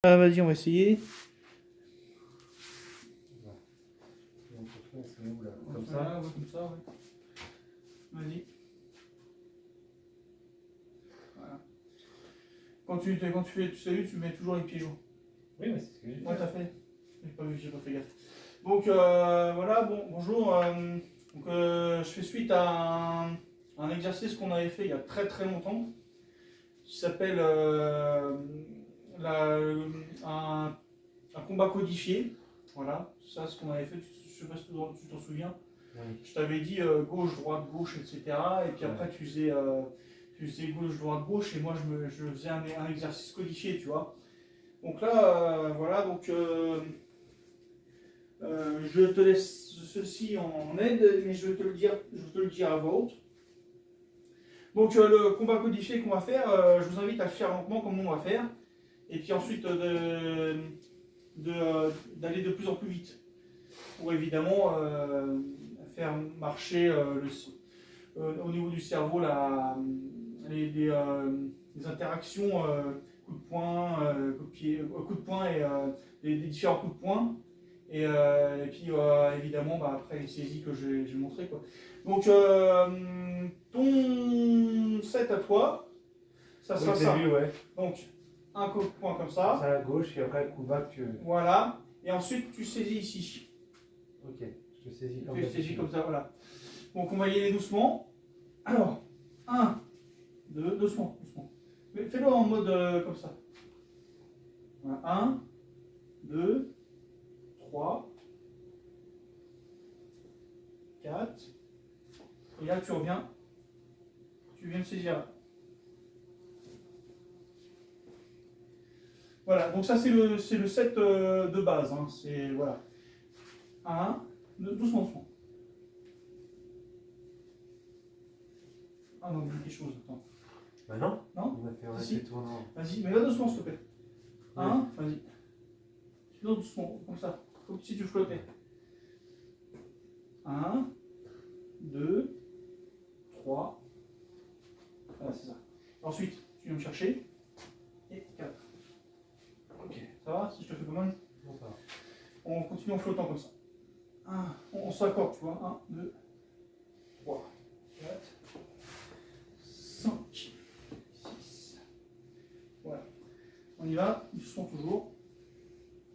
Ah, vas-y, on va essayer. Comme ça. Comme ça, ouais. Vas-y. Voilà. Quand tu fais du salut, tu mets toujours les pieds joints. Oui, mais c'est ce que j'ai fait. Ouais, t'as fait. J'ai pas fait gaffe. Donc voilà, bonjour. Je fais suite à un exercice qu'on avait fait il y a très très longtemps, qui s'appelle un combat codifié. Voilà, ça c'est ce qu'on avait fait, je sais pas si tu t'en souviens. Oui. Je t'avais dit gauche, droite, gauche, etc. Et puis après tu faisais gauche, droite, gauche, et moi je faisais un exercice codifié, tu vois. Donc là, voilà, je te laisse ceci en aide, mais je vais te le dire à voix haute. Donc le combat codifié qu'on va faire, je vous invite à le faire lentement comme on va faire, et puis ensuite d'aller de plus en plus vite, pour évidemment faire marcher au niveau du cerveau les interactions coup de poing, coup de pied, coup de poing et les différents coups de poing. Et puis évidemment après les saisies que j'ai montré quoi. Donc ton set à toi, ça sera ça. Ouais. Donc un coup de poing comme ça. Ça à gauche et après le coup bas que tu. Voilà. Et ensuite tu saisis ici. Ok, je te saisis comme Tu ça. saisis comme ça, voilà. Donc on va y aller doucement. Alors, 1, 2, doucement. Mais fais-le en mode comme ça. Voilà. 1, 2, 3, 4. Et là tu reviens. Tu viens de saisir là. Voilà, donc ça c'est le set de base. Hein. C'est voilà. 1, doucement. Ah non, il y a quelque chose. Attends. Bah non. Non. On a fait tournant. Vas-y, mais va doucement s'il te plaît. 1, vas-y. Non, doucement, comme ça. Comme si tu flottais. 1, 2, 3. Voilà, c'est ça. Ensuite, tu viens me chercher. Et 4. Ok, ça va si je te fais pas mal? Bon, ça va. On continue en flottant comme ça. On s'accorde, tu vois. 1, 2, 3, 4, 5, 6. Voilà. On y va, ils sont toujours.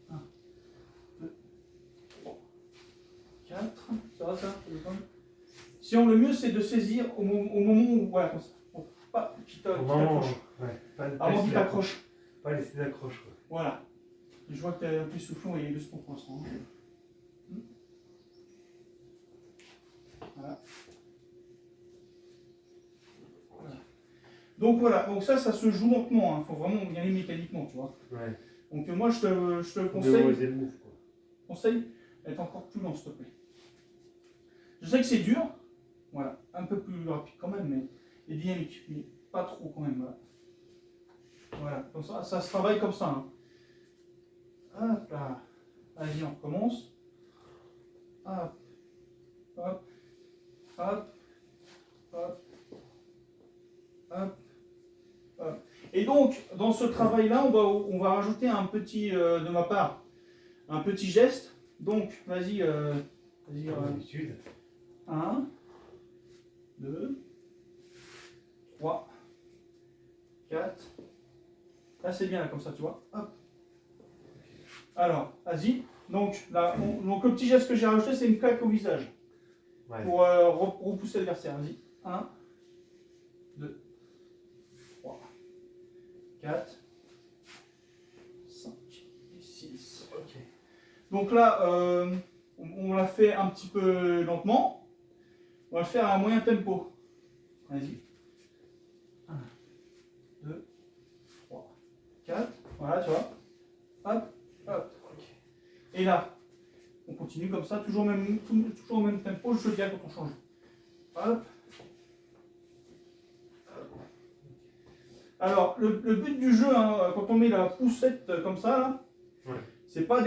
1, 2, 3, 4. Ça va ça? Si on le mieux, c'est de saisir au moment où. Voilà, comme ça. Bon, pas qu'il t'accroche. Ouais, Avant qu'il t'accroche. Pas laisser d'accroche, quoi. Voilà. Je vois que tu es un peu soufflant et doucement pour l'instant. Voilà. Donc voilà, donc ça se joue lentement, il faut vraiment y aller mécaniquement, tu vois. Ouais. Donc moi je te conseille, Le move, quoi. conseille d'être encore plus lent s'il te plaît. Je sais que c'est dur, voilà, un peu plus rapide quand même, mais et dynamique, mais pas trop quand même. Voilà, voilà comme ça se travaille comme ça. Hein. Hop là, vas-y on recommence. Hop, hop, hop, hop, hop. Et donc, dans ce travail-là, on va rajouter un petit, de ma part, un petit geste. Donc, vas-y. Comme d'habitude. 1, 2, 3, 4. Là, c'est bien, là, comme ça, tu vois. Hop. Alors, vas-y. Donc, là, donc, le petit geste que j'ai rajouté, c'est une claque au visage. Ouais. Pour repousser l'adversaire. Vas-y. 1, 2, 3, 4, 5 et 6. Ok. Donc là, on l'a fait un petit peu lentement. On va le faire à un moyen tempo. Vas-y. 1, 2, 3, 4. Voilà, tu vois. Hop, hop. Okay. Et là, on continue comme ça, toujours au même tempo. Je te dis quand on change. Hop. Alors, le but du jeu, hein, quand on met la poussette comme ça, là, ouais. c'est pas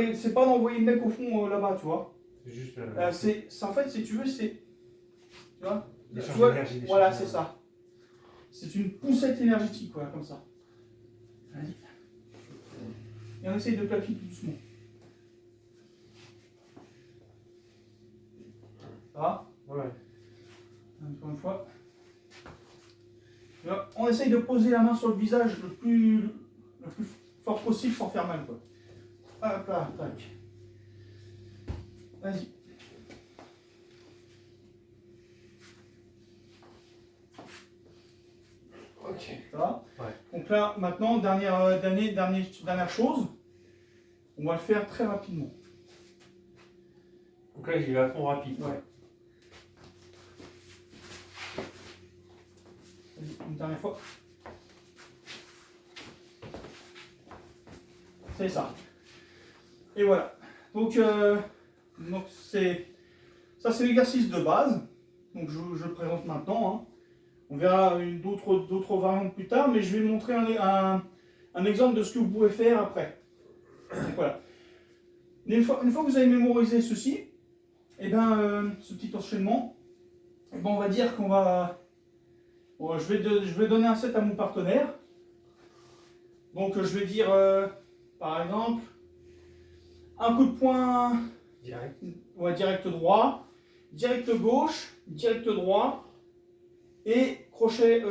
d'envoyer le mec au fond là-bas, tu vois. C'est juste. En fait, si tu veux, c'est. Tu vois, d'énergie. Voilà, c'est ça. C'est une poussette énergétique, voilà, comme ça. Vas-y. et on essaye de plaquer tout doucement. Ça va? Ouais. Encore une fois. Et là, on essaye de poser la main sur le visage le plus fort possible sans faire mal, quoi. Hop là, tac. Vas-y. Ok. Ça va? Ouais. Donc là, maintenant, dernière chose, on va le faire très rapidement. Donc là, j'y vais à fond rapide. Ouais. Vas-y, une dernière fois. C'est ça. Et voilà. Donc ça c'est l'exercice de base. Donc je le présente maintenant. Hein. On verra d'autres variantes plus tard, mais je vais montrer un exemple de ce que vous pouvez faire après. Donc voilà. Une fois que vous avez mémorisé ceci, et ce petit enchaînement, on va dire qu'on va... Bon, je vais donner un set à mon partenaire. Donc je vais dire, par exemple, un coup de poing direct droit, direct gauche, direct droit et crochet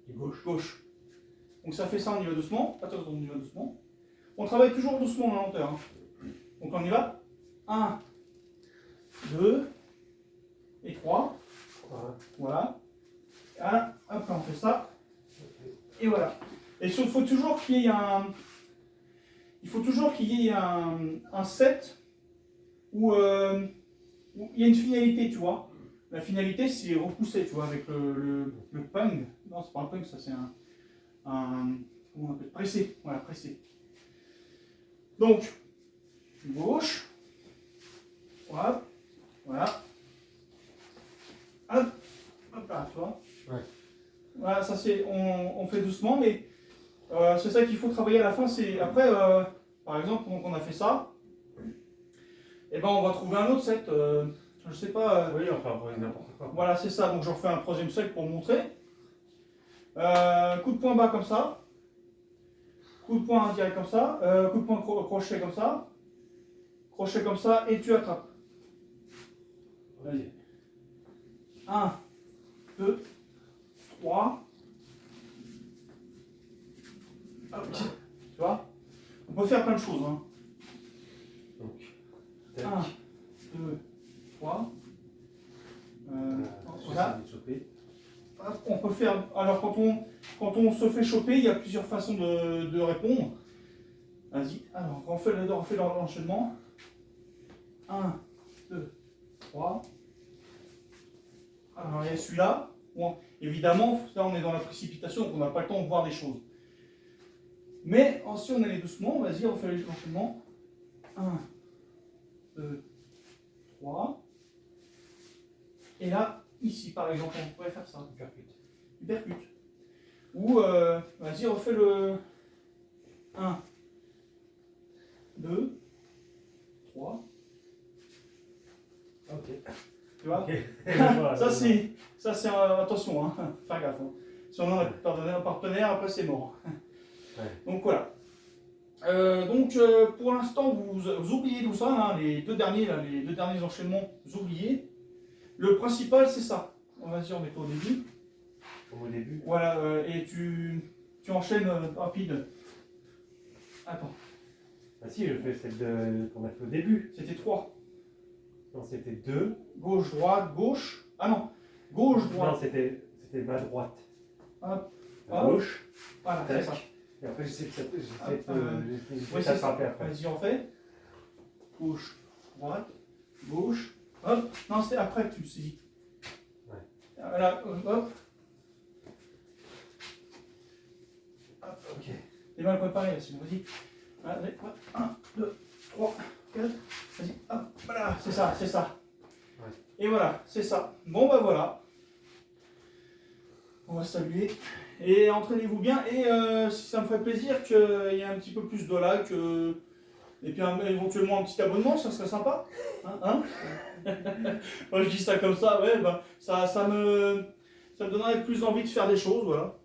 gauche. Donc ça fait ça, on y va doucement. Attends, on y va doucement. On travaille toujours doucement en lenteur. Hein. Donc on y va. 1, 2 et 3. Voilà. Hop, on fait ça. Et voilà. Et il faut toujours qu'il y ait un set où il y a une finalité, tu vois. La finalité, c'est repousser, tu vois, avec le pung. Non, c'est pas un pung, ça c'est un comment on appelle, pressé. Voilà, pressé. Donc, gauche. Voilà. Voilà. Hop. Hop là, tu vois. Ouais. Voilà, ça c'est, on fait doucement, mais c'est ça qu'il faut travailler à la fin. C'est après, par exemple, quand on a fait ça, et on va trouver un autre set. Je sais pas. Oui, enfin, n'importe quoi. Voilà, c'est ça. Donc je refais un troisième set pour montrer. Coup de poing bas comme ça. Coup de poing direct comme ça. Coup de poing crochet comme ça. Crochet comme ça et tu attrapes. Vas-y. 1, 2, 3. Hop. Tu vois? On peut faire plein de choses. Hein. Donc, 1, 2, 3. Voilà. On peut faire. Alors quand on se fait choper, il y a plusieurs façons de répondre. Vas-y. Alors on fait l'enchaînement. 1, 2, 3. Alors il y a celui-là. Bon, évidemment, là on est dans la précipitation, donc on n'a pas le temps de voir des choses. Mais si on allait doucement, vas-y, on fait l'enchaînement. 1, 2, 3. Et là, ici par exemple, on pourrait faire ça. Hypercute. Ou, vas-y, on fait le 1, 2, 3. Ok. Tu vois? Okay. Ça c'est attention, hein, faire gaffe. Hein. Si on en a pardonné un partenaire, après c'est mort. Ouais. Donc voilà. Pour l'instant, vous oubliez tout ça, hein, les deux derniers enchaînements, vous oubliez. Le principal, c'est ça. On va dire, on est au début. Au début. Voilà, et tu enchaînes rapide. Attends. Ah si, je fais celle qu'on a fait au début. C'était 3. Non, c'était 2. Gauche, droite, gauche. Ah non, gauche, droite. Non, c'était ma droite. Hop. À gauche. Voilà, c'est ça. Et après, j'ai fait Oui, c'est ça. Vas-y, on fait. Gauche, droite, gauche. Hop. Non, c'était après que tu me suis dit. Ouais. Voilà, hop. Hop. Ok. T'es mal préparé, là, vas-y. Allez, 1, 2, 3, 4. Vas-y, hop. Voilà, c'est ça, c'est ça. Ouais. Et voilà, c'est ça. Bon, bah voilà. On va saluer. Et entraînez-vous bien. Et si ça me ferait plaisir qu'il y ait un petit peu plus de likes. Et puis éventuellement un petit abonnement, ça serait sympa. Hein Moi je dis ça comme ça, ouais, bah, ça me donnerait plus envie de faire des choses, voilà.